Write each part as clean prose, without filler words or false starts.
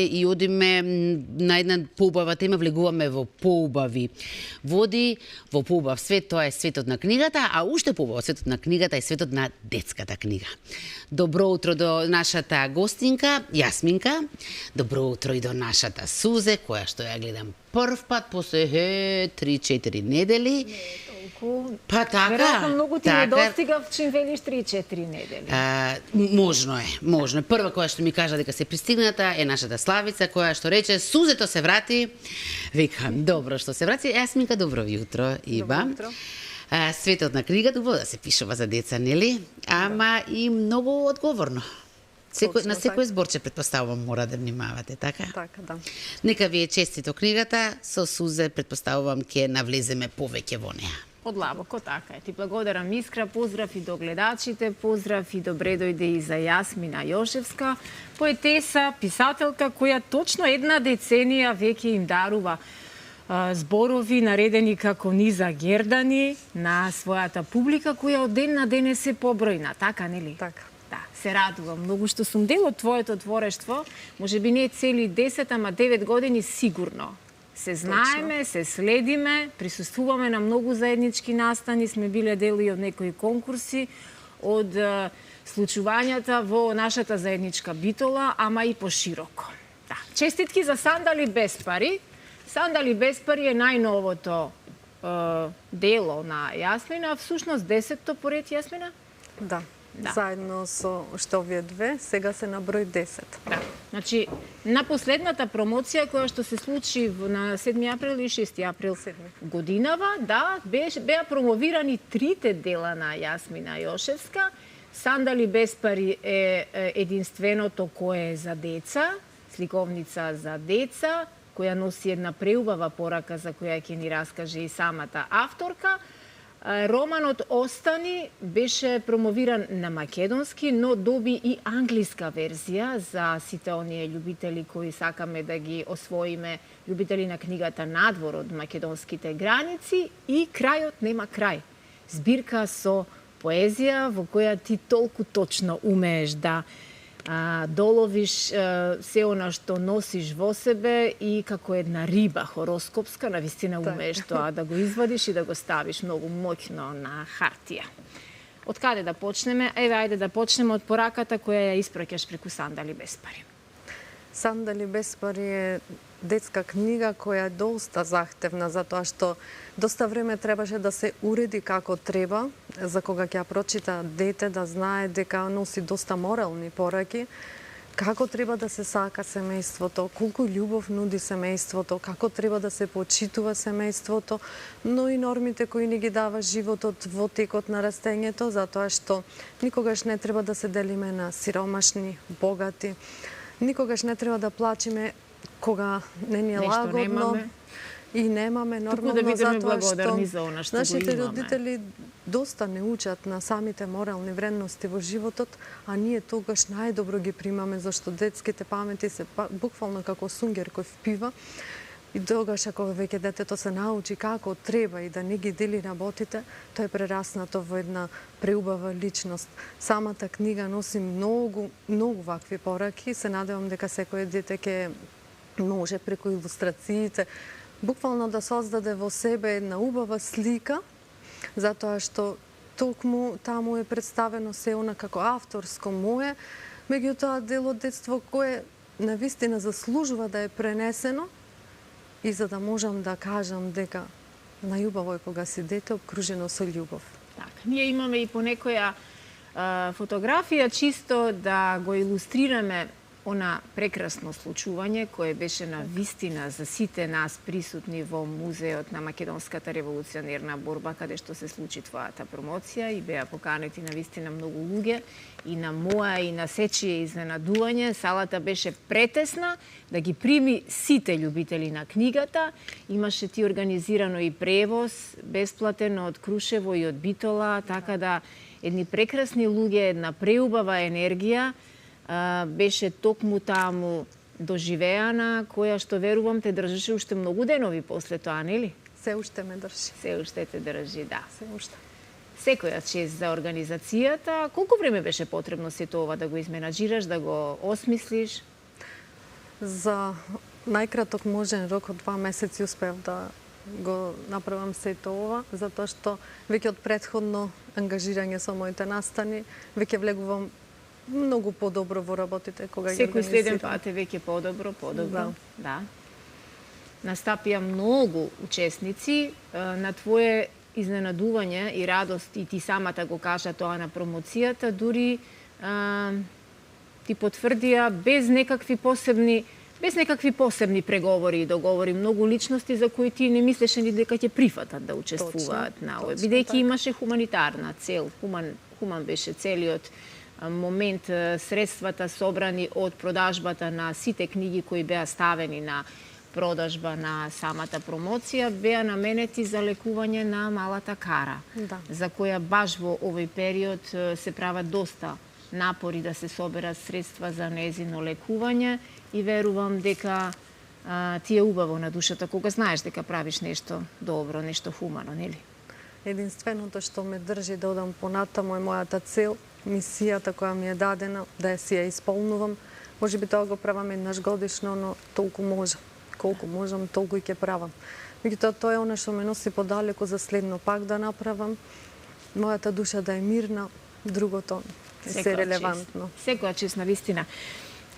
И одиме на една поубава тема, влегуваме во поубави води, во поубав свет, тоа е светот на книгата, а уште поубав светот на книгата е светот на детската книга. Добро утро до нашата гостинка, Јасминка. Добро утро и до нашата Сузе, која што ја гледам прв пат после 3-4 недели. Па така. Веројатно многу ти недостигав чим велиш 3-4 недели. Можно е. Прва која што ми кажа дека се пристигната е нашата Славица, која што рече Сузето се врати. Викам, добро што се врати. Јасминка, добро јутро, Иба. Добро утро. Светот на книгата убаво да се пишува за деца, нели? Ама и многу одговорно. На секој зборче предпоставувам мора да внимавате, така? Така, да. Нека ви е честито книгата, со Сузе предпоставувам ќе навлеземе повеќе во неа. Подлабоко така е. Ти благодарам, Искра, поздрав и до гледачите, поздрав и добре дојде и за Јасмина Јошевска, поетеса, писателка, која точно една деценија веќе им дарува зборови наредени како низа гердани на својата публика, која од ден на ден е се побројна, така нели? Така. Да, се радувам многу што сум дел од твоето творештво, можеби не цели 10, ама 9 години сигурно. Се знаеме, се следиме, присуствуваме на многу заеднички настани, сме биле дел и од некои конкурси, од случувањата во нашата заедничка битола, ама и пошироко. Да. Честитки за Сандали без пари. Сандали без пари е најновото дело на Јасмина, всушност 10-то поред Јасмина? Да. Да. Заедно со што овие две, сега се на број 10. Да. Значи, на последната промоција која што се случи на 7 април и 6 април годинава, да, беа промовирани трите дела на Јасмина Јошевска. Сандали без пари е единственото кое е за деца, сликовница за деца, која носи една преубава порака за која ќе ни раскаже и самата авторка. Романот Остани беше промовиран на македонски, но доби и англиска верзија за сите оние љубители кои сакаме да ги освоиме, љубители на книгата надвор од македонските граници, и Крајот нема крај. Збирка со поезија во која ти толку точно умееш да доловиш се она што носиш во себе и како една риба хороскопска, навистина умееш тоа да го извадиш и да го ставиш многу моќно на хартија. Од каде да почнеме? Еве, ајде да почнеме од пораката која ја испраќаш преку Сандали без пари. Сандали без пари е детска книга која е доста захтевна, затоа што доста време требаше да се уреди како треба, за кога ќе ја прочита дете да знае дека носи доста морални пораки, како треба да се сака семејството, колку љубов нуди семејството, како треба да се почитува семејството, но и нормите кои ни ги дава животот во текот на растењето, затоа што никогаш не треба да се делиме на сиромашни, богати, никогаш не треба да плачиме кога не ни е лагодно и немаме нормално, да бидеме затоа благодарни за она што нашите го имаме. родители доста не учат на самите морални вредности во животот, а ние тогаш најдобро ги примаме, зашто детските памети се буквално како сунгер кој впива. И тогаш ако веќе детето се научи како треба и да не ги дели работите, тоа е прераснато во една преубава личност. Самата книга носи многу вакви пораки. Се надевам дека секој дете ќе може преку илустрациите буквално да создаде во себе една убава слика, затоа што токму таму е представено се она како авторско мое, меѓутоа дел од детство кое навистина заслужува да е пренесено. И за да можам да кажам дека најубаво е кога си дете обкружено со љубов. Така, ние имаме и по некоја фотографија чисто да го илустрираме она прекрасно случување кое беше на вистина за сите нас присутни во музеот на Македонската револуционерна борба, каде што се случи твојата промоција и беа поканети на вистина многу луѓе, и на моја и на сечие изненадување. Салата беше претесна да ги прими сите љубители на книгата. Имаше ти организирано и превоз бесплатен од Крушево и од Битола, така да едни прекрасни луѓе, една преубава енергија беше токму таму доживеана, која што верувам те држеше уште многу денови после тоа, нели? Се уште ме држи. Се уште те држи, да. Се уште. Секоја чест за организацијата. Колку време беше потребно сето ова да го изменаџираш, да го осмислиш? За најкраток можен рок од 2 месеци успеав да го направам сето ова, затоа што веќе од претходно ангажирање со моите настани, веќе влегувам многу подобро во работите кога ги Секој следен организирам. пат е веќе подобро. Да. Да. Настапија многу учесници на твое изненадување и радост, и ти самата го кажа тоа на промоцијата, дури ти потврдија без некакви посебни преговори и договори, многу личности за кои ти не мислеше ни дека ќе прифатат да учествуваат на овој, бидејќи така. имаше хуманитарна цел, хуман беше целиот момент, средствата собрани од продажбата на сите книги кои беа ставени на продажба на самата промоција, беа наменети за лекување на малата Кара, Да. за која баш во овој период се прават доста напори да се соберат средства за незино лекување и верувам дека ти е убаво на душата кога знаеш дека правиш нешто добро, нешто хумано, нели? Единственото што ме држи да одам понатаму е мојата цел, мисијата која ми е дадена, да си ја исполнувам. Може би тоа го правам еднаш годишно, но толку можам. Колку можам, толку и ќе правам. Меѓутоа, тоа е она што ме носи подалеку за следно пак да направам. Мојата душа да е мирна, другото е се релевантно. Секоја чест на вистина.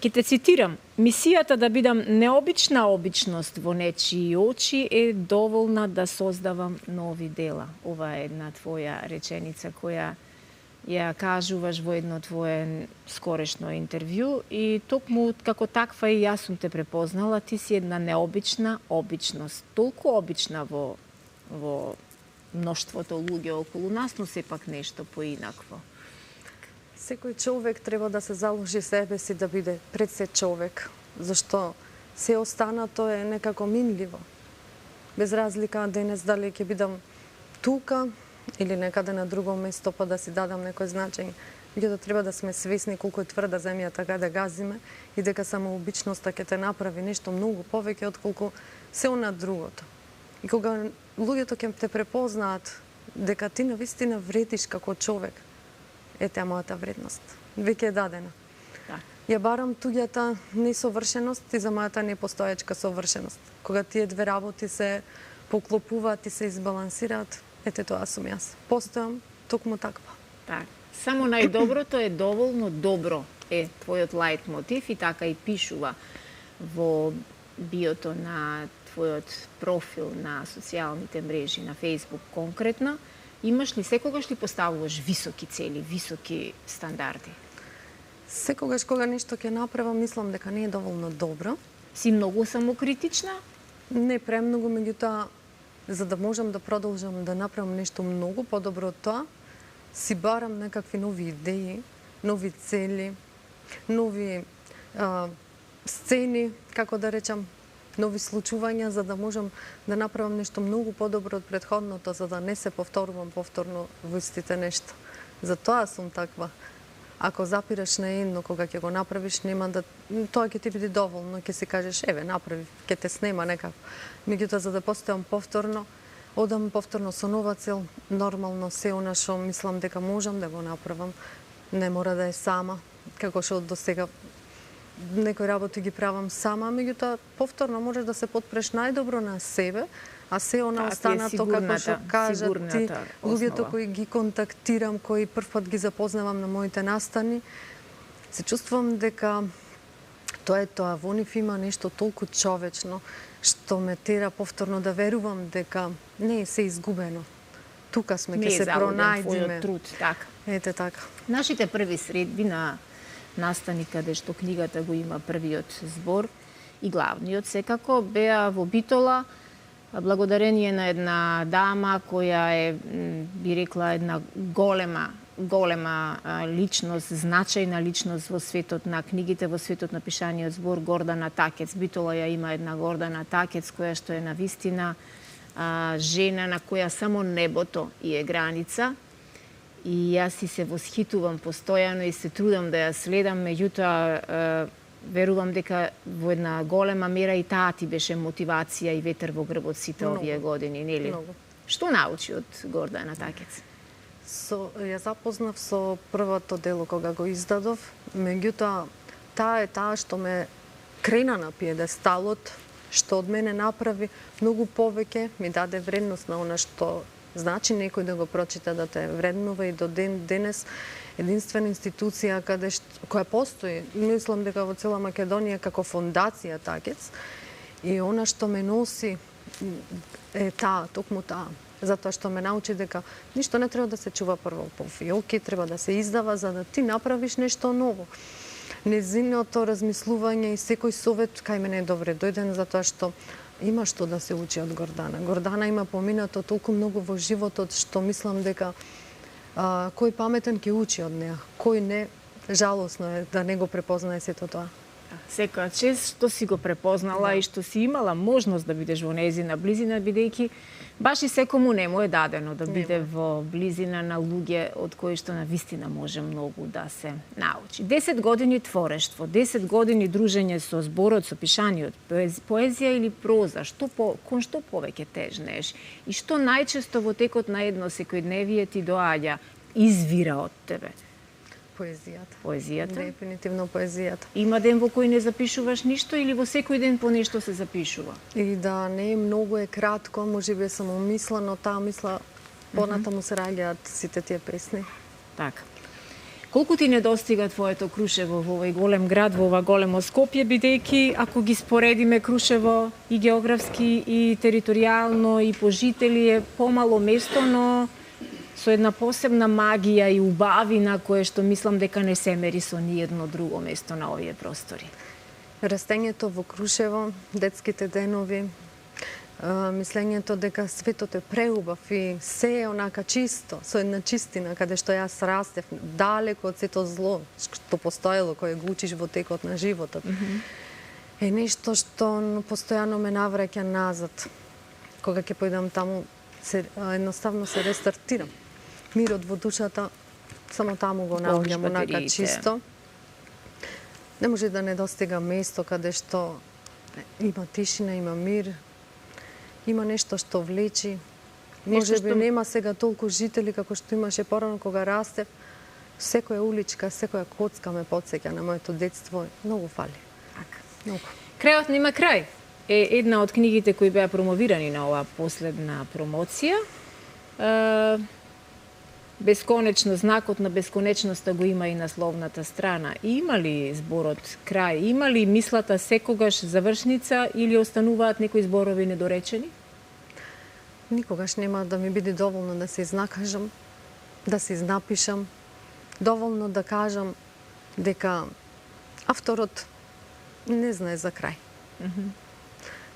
Ке те цитирам, мисијата да бидам необична обичност во нечии очи е доволна да создавам нови дела. Ова е една твоја реченица која ја кажуваш во едно твое скорешно интервју и токму како таква и јас сум те препознала, ти си една необична обичност. Толку обична во мноштвото луѓе околу нас, но сепак нешто поинакво. Секој човек треба да се заложи себе си да биде пред се човек, зашто се останато е некако минливо. Без разлика денес дали ќе бидам тука или некаде на друго место па да си дадам некој значење. Меѓутоа треба да сме свесни колку е тврда земјата каде да газиме и дека самообичноста ќе те направи нешто многу повеќе отколку се она другото. И кога луѓето ќе те препознаат дека ти навистина вредиш како човек, ете мојата вредност. Веќе е дадена. Да. Ја барам туѓата несовршеност и за мојата непостоечка совршеност. Кога тие две работи се поклопуваат и се избалансираат, ете тоа сум јас. Постојам токму таква. Так. Само најдоброто е доволно добро е твојот лајт мотив и така и пишува во биото на твојот профил на социјалните мрежи, на Facebook конкретно. Имаш ли секогаш ли поставуваш високи цели, високи стандарди? Секогаш кога нешто ќе направам, мислам дека не е доволно добро. Си многу самокритична? Не премногу, меѓутоа, за да можам да продолжам да направам нешто многу подобро од тоа, си барам некакви нови идеи, нови цели, нови сцени, како да речам, нови случувања, за да можам да направам нешто многу подобро од претходното, за да не се повторувам повторно во истите нешто. Затоа сум таква. Ако запираш на едно, кога ќе го направиш, нема да тоа ќе ти биде доволно, ќе си кажеш еве направи, ќе те снема некако. Меѓутоа за да постојам повторно, одам повторно со нова цел, нормално се она што мислам дека можам да го направам. Не мора да е сама, како што до сега некои работи ги правам сама, меѓутоа повторно можеш да се потпреш најдобро на себе, а се она останато, како што кажат ти, луѓето кои ги контактирам, кои првпат ги запознавам на моите настани, се чувствувам дека тоа е тоа, во нив има нешто толку човечно, што ме тера повторно да верувам дека не е се изгубено. Тука сме, ќе се пронајдеме. Труд, така. Ете така. Нашите први средби на настани каде што книгата го има првиот збор и главниот секако беа во Битола, благодарение на една дама која е, би рекла, една голема личност, значајна личност во светот на книгите, во светот на пишаниот збор, Гордана Такец. Битола ја има една Гордана Такец која што е навистина жена на која само небото и е граница. И јас си се восхитувам постојано и се трудам да ја следам, меѓутоа верувам дека во една голема мера и таа ти беше мотивација и ветер во грбот сите овие години, нели? Многу. Што научи од Гордана Такец? Ја запознав со првото дело кога го издадов, меѓутоа таа е таа што ме крена на пиедесталот, што од мене направи многу повеќе, ми даде вредност на она што значи некој да го прочита, да те вреднува и до денес единствена институција која постои, мислам дека во цела Македонија како фондација Такец, и она што ме носи е токму таа. Затоа што ме научи дека ништо не треба да се чува прво по фиолки, треба да се издава за да ти направиш нешто ново. Незиното размислување и секој совет кај мене е добре дојден, затоа што има што да се учи од Гордана. Гордана има поминато толку многу во животот што мислам дека кој паметен ќе учи од неа, кој не, жалосно е да не го препознае сето тоа. Секоја чест што си го препознала и што си имала можност да бидеш во нејзина близина, бидејќи баш и секому не му е дадено да биде во близина на луѓе од кои што навистина може многу да се научи. 10 години творештво, 10 години дружење со зборот, со пишаниот, поезија или проза, кон што повеќе тежнеш и што најчесто во текот на едно секојдневие ти доаѓа, извира од тебе? Поезијата. Поезијата? Дефинитивно поезијата. Има ден во кој не запишуваш ништо или во секој ден по нешто се запишува? И да не е многу, е кратко, можеби само мисла, но таа мисла понатаму се раѓаат сите тие песни. Така. Колку ти недостига твоето Крушево во овој голем град, во ова големо Скопје, бидејќи ако ги споредиме Крушево и географски и територијално и по жители е помало место, но со една посебна магија и убавина кое што мислам дека не се мери со ниедно друго место на овие простори. Растењето во Крушево, детските денови, мислењето дека светот е преубав и се е онака чисто, со една чистина, каде што јас растев, далеко од сето зло што постоело, кое го учиш во текот на животот, е нешто што постојано ме навраќа назад. Кога ќе појдам таму, едноставно се рестартирам. Мирот во душата, само таму го наоѓам онака чисто. Не може да не достига место каде што има тишина, има мир, има нешто што влечи. Може би нема сега толку жители како што имаше порано кога растев. Секоја уличка, секоја коцка ме потсеќа на моето детство. Многу фали. Многу. Крајот нема крај е една од книгите кои беа промовирани на оваа последна промоција. Бесконечно, знакот на бесконечноста го има и насловната страна. И има ли зборот крај? Има ли мислата секогаш завршница или остануваат некои зборови недоречени? Никогаш нема да ми биде доволно да се изнакажам, да се изнапишам, доволно да кажам дека авторот не знае за крај.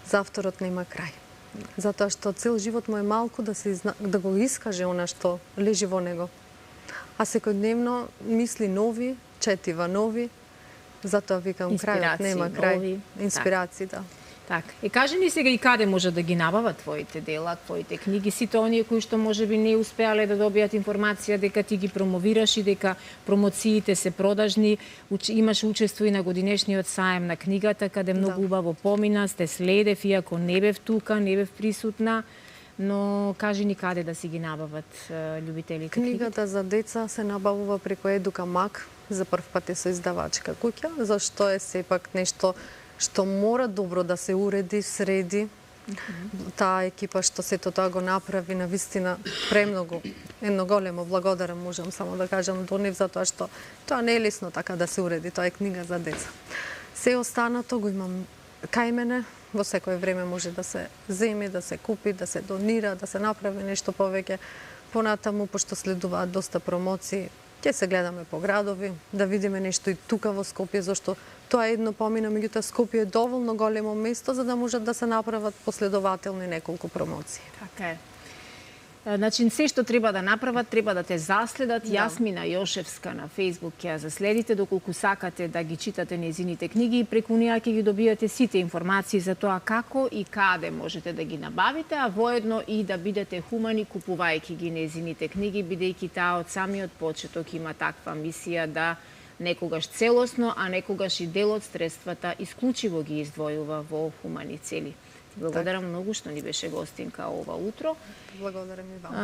За авторот нема крај. Затоа што цел живот му е малку да го искаже она што лежи во него. А секојдневно мисли нови, четива нови, затоа викам крајот нема крај. Инспирации, да. Така. И кажи ни сега и каде може да ги набават твоите дела, твоите книги, сите оние кои што можеби не успеале да добијат информација дека ти ги промовираш и дека промоциите се продажни. Имаш учество и на годинешниот саем на книгата, каде многу убаво помина, сте следев, иако не бев тука, не бев присутна, но кажи ни каде да си ги набават љубителите книги. Книгата за деца се набавува преку Едука Мак, за прв пат е со издавачка куќа, зашто е сепак нешто што мора добро да се уреди, среди. Таа екипа што сето тоа го направи, навистина премногу, едно големо благодарам, можам само да кажам до нив, затоа што тоа не е лесно така да се уреди, тоа е книга за деца. Се останато го имам кај мене, во секое време може да се земи, да се купи, да се донира, да се направи нешто повеќе. Понатаму, пошто следуваат доста промоции, ќе се гледаме по градови, да видиме нешто и тука во Скопје, зашто тоа едно помина, меѓутоа Скопје е доволно големо место за да можат да се направат последователни неколку промоции. Така е. Значи, се што треба да направат, треба да те заследат. Јасмина Јошевска на Facebook ќе ја заследите, доколку сакате да ги читате нејзините книги и преку неа ќе ги добијате сите информации за тоа како и каде можете да ги набавите, а воедно и да бидете хумани купувајќи ги нејзините книги, бидејќи таа од самиот почеток има таква мисија да некогаш целосно, а некогаш и дел од средствата исклучиво ги издвојува во хумани цели. Благодарам многу што ни беше гостинка ова утро. Благодарам и вам.